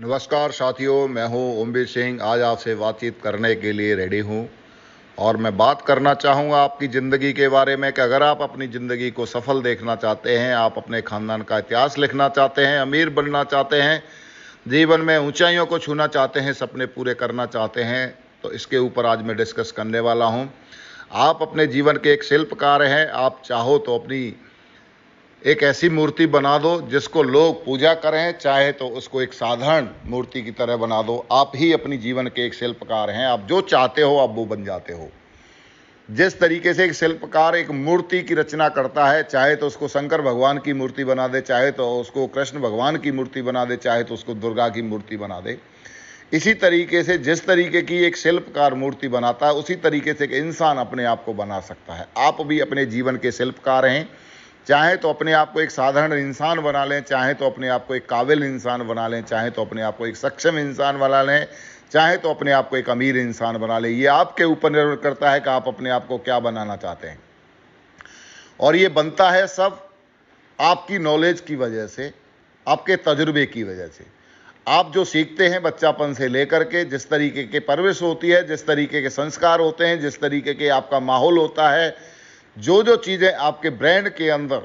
नमस्कार साथियों, मैं हूं ओमवीर सिंह। आज आपसे बातचीत करने के लिए रेडी हूं और मैं बात करना चाहूँगा आपकी ज़िंदगी के बारे में कि अगर आप अपनी ज़िंदगी को सफल देखना चाहते हैं, आप अपने ख़ानदान का इतिहास लिखना चाहते हैं, अमीर बनना चाहते हैं, जीवन में ऊंचाइयों को छूना चाहते हैं, सपने पूरे करना चाहते हैं, तो इसके ऊपर आज मैं डिस्कस करने वाला हूं। आप अपने जीवन के एक शिल्पकार हैं। आप चाहो तो अपनी एक ऐसी मूर्ति बना दो जिसको लोग पूजा करें, चाहे तो उसको एक साधारण मूर्ति की तरह बना दो। आप ही अपनी जीवन के एक शिल्पकार हैं। आप जो चाहते हो आप वो बन जाते हो। जिस तरीके से एक शिल्पकार एक मूर्ति की रचना करता है, चाहे तो उसको शंकर भगवान की मूर्ति बना दे, चाहे तो उसको कृष्ण भगवान की मूर्ति बना दे, चाहे तो उसको दुर्गा की मूर्ति बना दे, इसी तरीके से जिस तरीके की एक शिल्पकार मूर्ति बनाता है, उसी तरीके से एक इंसान अपने आप को बना सकता है। आप भी अपने जीवन के शिल्पकार हैं। चाहे तो अपने आप को एक साधारण इंसान बना लें, चाहे तो अपने आप को एक काबिल इंसान बना लें, चाहे तो अपने आप को एक सक्षम इंसान बना लें, चाहे तो अपने आप को एक अमीर इंसान बना लें। ये आपके ऊपर निर्भर करता है कि आप अपने आप को क्या बनाना चाहते हैं। और ये बनता है सब आपकी नॉलेज की वजह से, आपके तजुर्बे की वजह से। आप जो सीखते हैं बच्चापन से लेकर के, जिस तरीके की परवरिश होती है, जिस तरीके के संस्कार होते हैं, जिस तरीके के आपका माहौल होता है, जो चीज़ें आपके ब्रेन के अंदर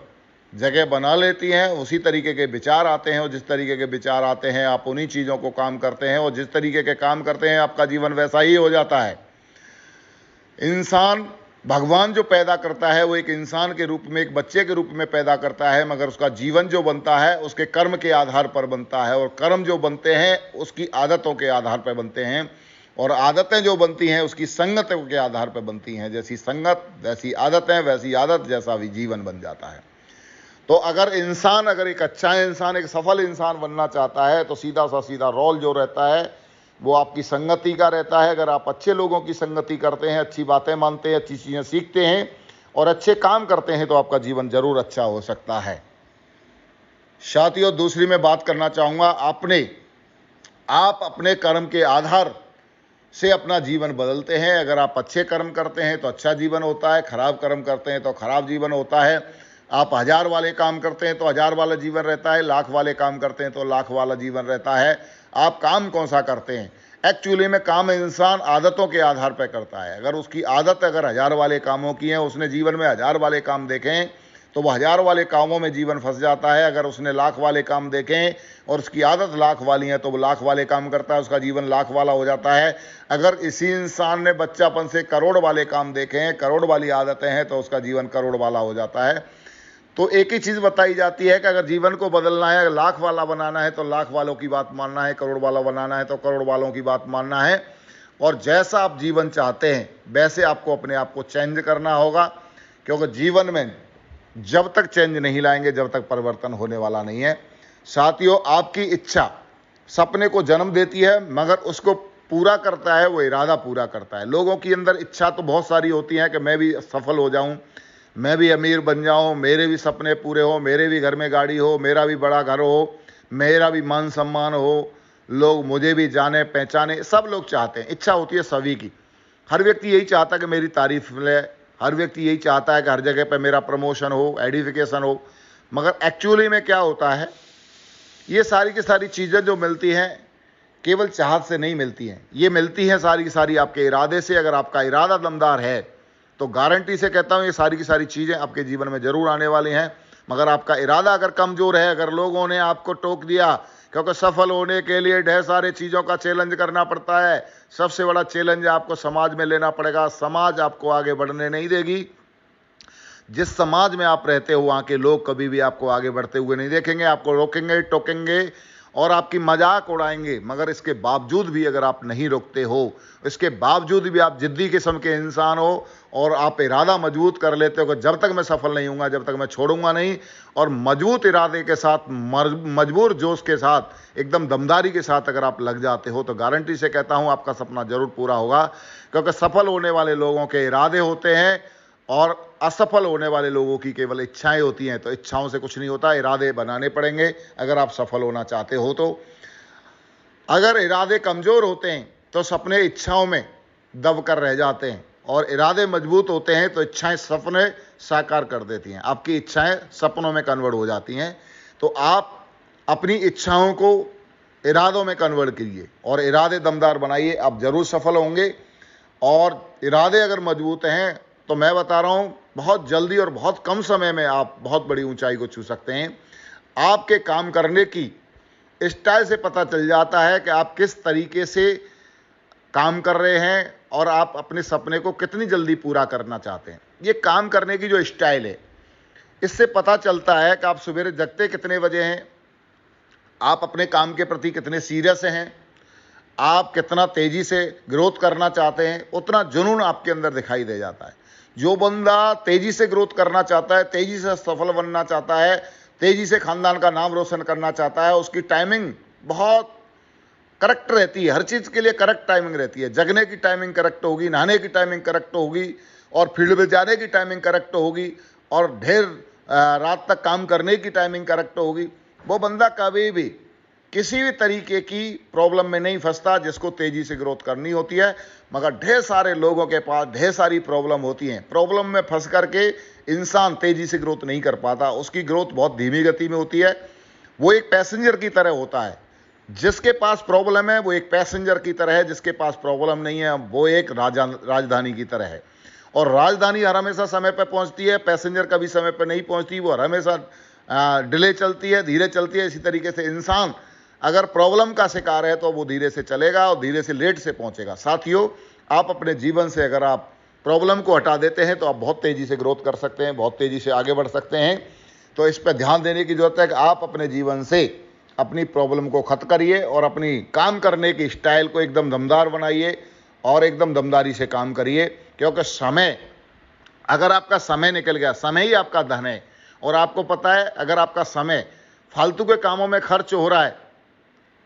जगह बना लेती हैं, उसी तरीके के विचार आते हैं। और जिस तरीके के विचार आते हैं आप उन्हीं चीज़ों को काम करते हैं, और जिस तरीके के काम करते हैं आपका जीवन वैसा ही हो जाता है। इंसान भगवान जो पैदा करता है वो एक इंसान के रूप में, एक बच्चे के रूप में पैदा करता है, मगर उसका जीवन जो बनता है उसके कर्म के आधार पर बनता है। और कर्म जो बनते हैं उसकी आदतों के आधार पर बनते हैं, और आदतें जो बनती हैं उसकी संगतों के आधार पर बनती हैं। जैसी संगत वैसी आदतें, वैसी आदत जैसा भी जीवन बन जाता है। तो अगर एक अच्छा इंसान, एक सफल इंसान बनना चाहता है तो सीधा रोल जो रहता है वो आपकी संगति का रहता है। अगर आप अच्छे लोगों की संगति करते हैं, अच्छी बातें मानते हैं, अच्छी चीज़ें सीखते हैं और अच्छे काम करते हैं तो आपका जीवन जरूर अच्छा हो सकता है। साथियों, दूसरी मैं बात करना चाहूँगा, आप अपने कर्म के आधार से अपना जीवन बदलते हैं। अगर आप अच्छे कर्म करते हैं तो अच्छा जीवन होता है, खराब कर्म करते हैं तो खराब जीवन होता है। आप 1000 वाले काम करते हैं तो 1000 वाला जीवन रहता है, लाख वाले काम करते हैं तो लाख वाला जीवन रहता है। आप काम कौन सा करते हैं? एक्चुअली में काम इंसान आदतों के आधार पर करता है। अगर उसकी आदत 1000 वाले कामों की है, उसने जीवन में 1000 वाले काम देखें तो वह 1000 वाले कामों में जीवन फंस जाता है। अगर उसने लाख वाले काम देखें और उसकी आदत लाख वाली है तो वो लाख वाले काम करता है, उसका जीवन लाख वाला हो जाता है। अगर इसी इंसान ने बच्चापन से करोड़ वाले काम देखे हैं, करोड़ वाली आदतें हैं, तो उसका जीवन करोड़ वाला हो जाता है। तो एक ही चीज़ बताई जाती है कि अगर जीवन को बदलना है, अगर लाख वाला बनाना है तो लाख वालों की बात मानना है, करोड़ वाला बनाना है तो करोड़ वालों की बात मानना है। और जैसा आप जीवन चाहते हैं वैसे आपको अपने आप को चेंज करना होगा, क्योंकि जीवन में जब तक चेंज नहीं लाएंगे, जब तक परिवर्तन होने वाला नहीं है। साथियों, आपकी इच्छा सपने को जन्म देती है, मगर उसको पूरा करता है वो इरादा पूरा करता है। लोगों की अंदर इच्छा तो बहुत सारी होती है कि मैं भी सफल हो जाऊं, मैं भी अमीर बन जाऊं, मेरे भी सपने पूरे हो, मेरे भी घर में गाड़ी हो, मेरा भी बड़ा घर हो, मेरा भी मान सम्मान हो, लोग मुझे भी जाने पहचाने। सब लोग चाहते हैं, इच्छा होती है सभी की। हर व्यक्ति यही चाहता है कि मेरी तारीफ ले, हर व्यक्ति यही चाहता है कि हर जगह पर मेरा प्रमोशन हो, एडिफिकेशन हो। मगर एक्चुअली में क्या होता है, ये सारी की सारी चीज़ें जो मिलती हैं केवल चाहत से नहीं मिलती हैं, ये मिलती हैं सारी की सारी आपके इरादे से। अगर आपका इरादा दमदार है तो गारंटी से कहता हूँ ये सारी की सारी चीज़ें आपके जीवन में जरूर आने वाली हैं। मगर आपका इरादा अगर कमज़ोर है, अगर लोगों ने आपको टोक दिया, क्योंकि सफल होने के लिए ढेर सारे चीज़ों का चैलेंज करना पड़ता है। सबसे बड़ा चैलेंज आपको समाज में लेना पड़ेगा। समाज आपको आगे बढ़ने नहीं देगी। जिस समाज में आप रहते हो वहाँ के लोग कभी भी आपको आगे बढ़ते हुए नहीं देखेंगे, आपको रोकेंगे, टोकेंगे और आपकी मजाक उड़ाएंगे। मगर इसके बावजूद भी अगर आप नहीं रोकते हो, इसके बावजूद भी आप जिद्दी किस्म के इंसान हो और आप इरादा मजबूत कर लेते हो कि जब तक मैं सफल नहीं हूँगा, जब तक मैं छोड़ूंगा नहीं, और मजबूत इरादे के साथ, मजबूर जोश के साथ, एकदम दमदारी के साथ अगर आप लग जाते हो तो गारंटी से कहता हूँ आपका सपना जरूर पूरा होगा। क्योंकि सफल होने वाले लोगों के इरादे होते हैं और असफल होने वाले लोगों की केवल इच्छाएं होती हैं। तो इच्छाओं से कुछ नहीं होता, इरादे बनाने पड़ेंगे अगर आप सफल होना चाहते हो तो। अगर इरादे कमज़ोर होते हैं तो सपने इच्छाओं में दब कर रह जाते हैं, और इरादे मजबूत होते हैं तो इच्छाएं सपने साकार कर देती हैं, आपकी इच्छाएं सपनों में कन्वर्ट हो जाती हैं। तो आप अपनी इच्छाओं को इरादों में कन्वर्ट कीजिए और इरादे दमदार बनाइए, आप जरूर सफल होंगे। और इरादे अगर मजबूत हैं तो मैं बता रहा हूं बहुत जल्दी और बहुत कम समय में आप बहुत बड़ी ऊंचाई को छू सकते हैं। आपके काम करने की स्टाइल से पता चल जाता है कि आप किस तरीके से काम कर रहे हैं और आप अपने सपने को कितनी जल्दी पूरा करना चाहते हैं। ये काम करने की जो स्टाइल है, इससे पता चलता है कि आप सवेरे जगते कितने बजे हैं, आप अपने काम के प्रति कितने सीरियस हैं, आप कितना तेजी से ग्रोथ करना चाहते हैं, उतना जुनून आपके अंदर दिखाई दे जाता है। जो बंदा तेजी से ग्रोथ करना चाहता है, तेजी से सफल बनना चाहता है, तेजी से खानदान का नाम रोशन करना चाहता है, उसकी टाइमिंग बहुत करेक्ट रहती है। हर चीज़ के लिए करेक्ट टाइमिंग रहती है। जगने की टाइमिंग करेक्ट होगी, नहाने की टाइमिंग करेक्ट होगी, और फील्ड में जाने की टाइमिंग करेक्ट होगी, और ढेर रात तक काम करने की टाइमिंग करेक्ट होगी। वो बंदा कभी भी किसी भी तरीके की प्रॉब्लम में नहीं फंसता जिसको तेजी से ग्रोथ करनी होती है। मगर ढेर सारे लोगों के पास ढेर सारी प्रॉब्लम होती हैं। प्रॉब्लम में फंस करके इंसान तेजी से ग्रोथ नहीं कर पाता, उसकी ग्रोथ बहुत धीमी गति में होती है। वो एक पैसेंजर की तरह होता है। जिसके पास प्रॉब्लम है वो एक पैसेंजर की तरह है, जिसके पास प्रॉब्लम नहीं है वो एक राजधानी की तरह है। और राजधानी हर हमेशा समय पर पहुंचती है, पैसेंजर कभी समय पर नहीं पहुंचती, वो हर हमेशा डिले चलती है, धीरे चलती है। इसी तरीके से इंसान अगर प्रॉब्लम का शिकार है तो वो धीरे से चलेगा और धीरे से लेट से पहुंचेगा। साथियों, आप अपने जीवन से अगर आप प्रॉब्लम को हटा देते हैं तो आप बहुत तेजी से ग्रोथ कर सकते हैं, बहुत तेजी से आगे बढ़ सकते हैं। तो इस पर ध्यान देने की जरूरत है कि आप अपने जीवन से अपनी प्रॉब्लम को खत्म करिए और अपनी काम करने की स्टाइल को एकदम दमदार बनाइए और एकदम दमदारी से काम करिए। क्योंकि समय, अगर आपका समय निकल गया, समय ही आपका धन है। और आपको पता है, अगर आपका समय फालतू के कामों में खर्च हो रहा है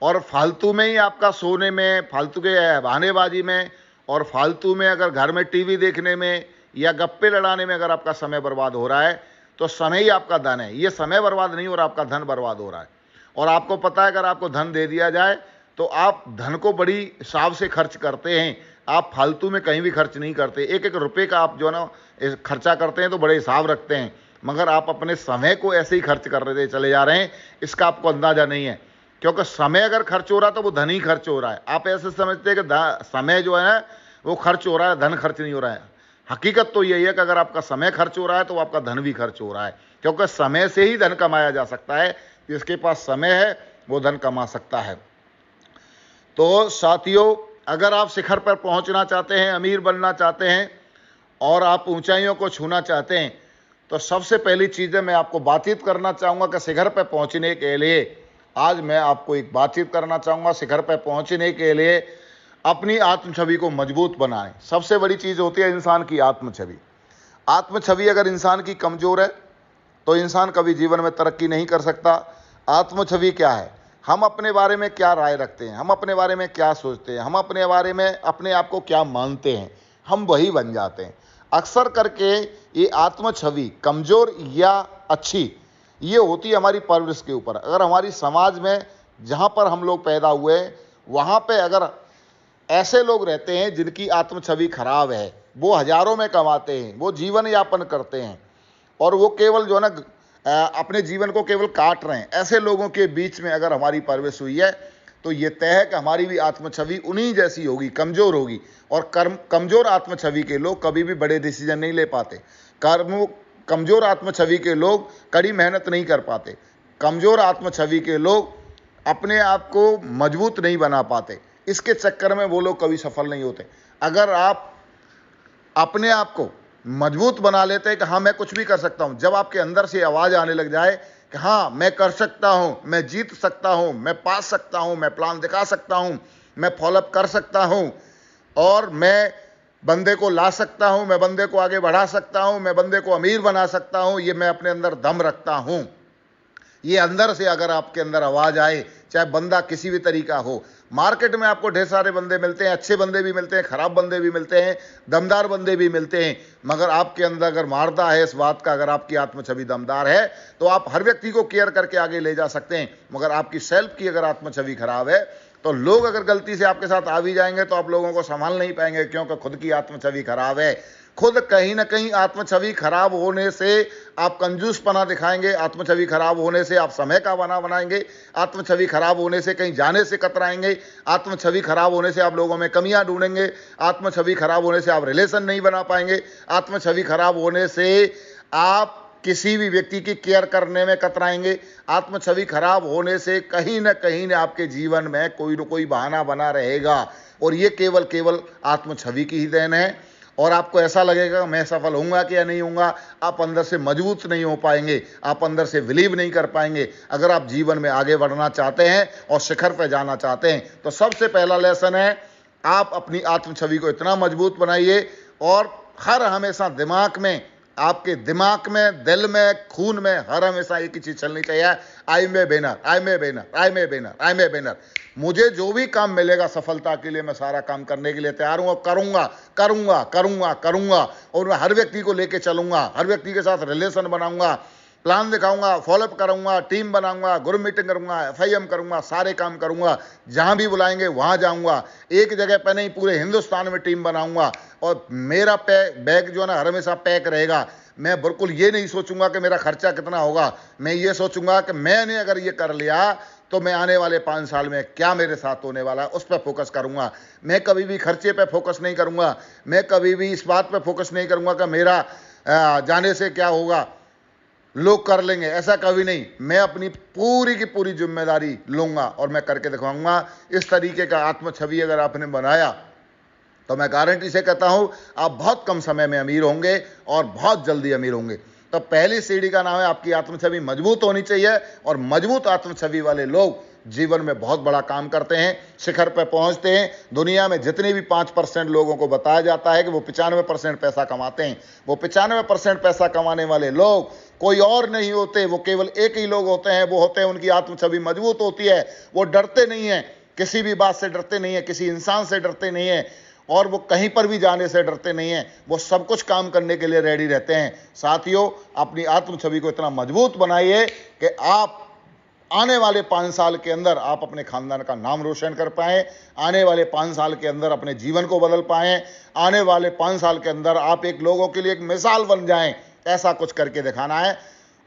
और फालतू में ही आपका सोने में, फालतू के बहानेबाजी में और फालतू में अगर घर में टीवी देखने में या गप्पे लड़ाने में अगर आपका समय बर्बाद हो रहा है तो समय ही आपका धन है। ये समय बर्बाद नहीं हो रहा, आपका धन बर्बाद हो रहा है। और आपको पता है, अगर आपको धन दे दिया जाए तो आप धन को बड़ी हिसाब से खर्च करते हैं। आप फालतू में कहीं भी खर्च नहीं करते। एक एक रुपये का आप जो है ना खर्चा करते हैं तो बड़े हिसाब रखते हैं। मगर आप अपने समय को ऐसे ही खर्च कर रहे चले जा रहे हैं, इसका आपको अंदाजा नहीं है। क्योंकि समय अगर खर्च हो रहा है तो वो धन ही खर्च हो रहा है। आप ऐसे समझते हैं कि समय जो है वो खर्च हो रहा है, धन खर्च नहीं हो रहा है। हकीकत तो यही है कि अगर आपका समय खर्च हो रहा है तो आपका धन भी खर्च हो रहा है। क्योंकि समय से ही धन कमाया जा सकता है। जिसके पास समय है वो धन कमा सकता है। तो साथियों, अगर आप शिखर पर पहुंचना चाहते हैं, अमीर बनना चाहते हैं और आप ऊंचाइयों को छूना चाहते हैं, तो सबसे पहली चीज़ें मैं आपको बातचीत करना चाहूँगा कि शिखर पर पहुंचने के लिए आज मैं आपको एक बातचीत करना चाहूँगा। शिखर पर पहुंचने के लिए अपनी आत्म छवि को मजबूत बनाएं। सबसे बड़ी चीज़ होती है इंसान की आत्म छवि। आत्म छवि अगर इंसान की कमज़ोर है तो इंसान कभी जीवन में तरक्की नहीं कर सकता। आत्म छवि क्या है? हम अपने बारे में क्या राय रखते हैं, हम अपने बारे में क्या सोचते हैं, हम अपने बारे में अपने आप को क्या मानते हैं, हम वही बन जाते हैं। अक्सर करके ये आत्म छवि कमज़ोर या अच्छी, ये होती है हमारी परवरिश के ऊपर। अगर हमारी समाज में जहाँ पर हम लोग पैदा हुए वहाँ पे अगर ऐसे लोग रहते हैं जिनकी आत्म छवि खराब है, वो हजारों में कमाते हैं, वो जीवन यापन करते हैं और वो केवल जो है ना अपने जीवन को केवल काट रहे हैं, ऐसे लोगों के बीच में अगर हमारी परवरिश हुई है तो ये तय है कि हमारी भी आत्म छवि उन्हीं जैसी होगी, कमज़ोर होगी। और कमज़ोर आत्म छवि के लोग कभी भी बड़े डिसीजन नहीं ले पाते। कमज़ोर आत्म छवि के लोग कड़ी मेहनत नहीं कर पाते। कमज़ोर आत्म छवि के लोग अपने आप को मजबूत नहीं बना पाते। इसके चक्कर में वो लोग कभी सफल नहीं होते। अगर आप अपने आप को मजबूत बना लेते हैं कि हाँ मैं कुछ भी कर सकता हूँ, जब आपके अंदर से आवाज़ आने लग जाए कि हाँ मैं कर सकता हूँ, मैं जीत सकता हूँ, मैं पा सकता हूँ, मैं प्लान दिखा सकता हूँ, मैं फॉलोअप कर सकता हूँ और मैं बंदे को ला सकता हूँ, मैं बंदे को आगे बढ़ा सकता हूँ, मैं बंदे को अमीर बना सकता हूँ, ये मैं अपने अंदर दम रखता हूँ, ये अंदर से अगर आपके अंदर आवाज़ आए, चाहे बंदा किसी भी तरीका हो। मार्केट में आपको ढेर सारे बंदे मिलते हैं, अच्छे बंदे भी मिलते हैं, खराब बंदे भी मिलते हैं, दमदार बंदे भी मिलते हैं। मगर आपके अंदर अगर मारदा है इस बात का, अगर आपकी आत्म छवि दमदार है तो आप हर व्यक्ति को केयर करके आगे ले जा सकते हैं। मगर आपकी सेल्फ की अगर आत्म छवि खराब है तो लोग अगर गलती से आपके साथ आ भी जाएंगे तो आप लोगों को संभाल नहीं पाएंगे, क्योंकि खुद की आत्म छवि खराब है। खुद कहीं ना कहीं आत्मछवि खराब होने से आप कंजूसपना दिखाएंगे, आत्मछवि खराब होने से आप समय का बना बनाएंगे, आत्मछवि खराब होने से कहीं जाने से कतराएंगे, आत्मछवि खराब होने से आप लोगों में कमियां ढूंढेंगे, आत्मछवि खराब होने से आप रिलेशन नहीं बना पाएंगे, आत्मछवि खराब होने से आप किसी भी व्यक्ति की केयर करने में कतराएंगे, आत्मछवि खराब होने से कहीं ना कहीं आपके जीवन में कोई न कोई बहाना बना रहेगा। और ये केवल केवल आत्मछवि की ही देन है। और आपको ऐसा लगेगा मैं सफल होऊंगा कि या नहीं होऊंगा, आप अंदर से मजबूत नहीं हो पाएंगे, आप अंदर से बिलीव नहीं कर पाएंगे। अगर आप जीवन में आगे बढ़ना चाहते हैं और शिखर पर जाना चाहते हैं तो सबसे पहला लेसन है, आप अपनी आत्मछवि को इतना मजबूत बनाइए और हर हमेशा दिमाग में, आपके दिमाग में, दिल में, खून में हर हमेशा एक ही चीज चलनी चाहिए, I am a winner, I am a winner, I am a winner, I am a winner. मुझे जो भी काम मिलेगा सफलता के लिए मैं सारा काम करने के लिए तैयार हूं और करूंगा करूंगा करूंगा करूंगा। और मैं हर व्यक्ति को लेके चलूंगा, हर व्यक्ति के साथ रिलेशन बनाऊंगा, प्लान दिखाऊंगा, फॉलोअप करूंगा, टीम बनाऊंगा, ग्रुप मीटिंग करूंगा, FIM करूंगा, सारे काम करूंगा, जहां भी बुलाएंगे वहां जाऊंगा, एक जगह पे नहीं पूरे हिंदुस्तान में टीम बनाऊंगा। और मेरा बैग जो है ना हर हमेशा पैक रहेगा। मैं बिल्कुल ये नहीं सोचूंगा कि मेरा खर्चा कितना होगा, मैं ये सोचूंगा कि मैंने अगर ये कर लिया तो मैं आने वाले 5 साल में क्या मेरे साथ होने वाला है उस पर फोकस करूंगा। मैं कभी भी खर्चे पे फोकस नहीं करूंगा, मैं कभी भी इस बात पे फोकस नहीं करूंगा कि मेरा जाने से क्या होगा, लोग कर लेंगे, ऐसा कभी नहीं। मैं अपनी पूरी की पूरी जिम्मेदारी लूंगा और मैं करके दिखाऊंगा। इस तरीके का आत्मछवि अगर आपने बनाया तो मैं गारंटी से कहता हूं आप बहुत कम समय में अमीर होंगे और बहुत जल्दी अमीर होंगे। तो पहली सीढ़ी का नाम है आपकी आत्मछवि मजबूत होनी चाहिए। और मजबूत आत्मछवि वाले लोग जीवन में बहुत बड़ा काम करते हैं, शिखर पर पहुंचते हैं। दुनिया में जितने भी 5% लोगों को बताया जाता है कि वो 95% पैसा कमाते हैं, वो 95% पैसा कमाने वाले लोग कोई और नहीं होते, वो केवल एक ही लोग होते हैं। वो होते हैं, उनकी आत्मछवि मजबूत होती है, वो डरते नहीं है, किसी भी बात से डरते नहीं है, किसी इंसान से डरते नहीं है और वो कहीं पर भी जाने से डरते नहीं हैं। वो सब कुछ काम करने के लिए रेडी रहते हैं। साथियों, अपनी आत्मछवि को इतना मजबूत बनाइए कि आप आने वाले 5 साल के अंदर आप अपने खानदान का नाम रोशन कर पाएं, आने वाले 5 साल के अंदर अपने जीवन को बदल पाएं, आने वाले 5 साल के अंदर आप एक लोगों के लिए एक मिसाल बन जाएं। ऐसा कुछ करके दिखाना है।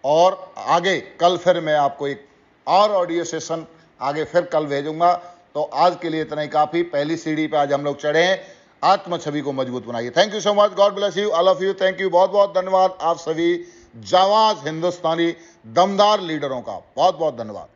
और आगे कल फिर मैं आपको एक और ऑडियो सेशन आगे फिर कल भेजूंगा। तो आज के लिए इतना ही काफी। पहली सीढ़ी पे आज हम लोग चढ़े हैं, आत्मछवि को मजबूत बनाइए। Thank you so much, God bless you, I love you, thank you, बहुत बहुत धन्यवाद आप सभी जाबाज हिंदुस्तानी दमदार लीडरों का, बहुत बहुत धन्यवाद।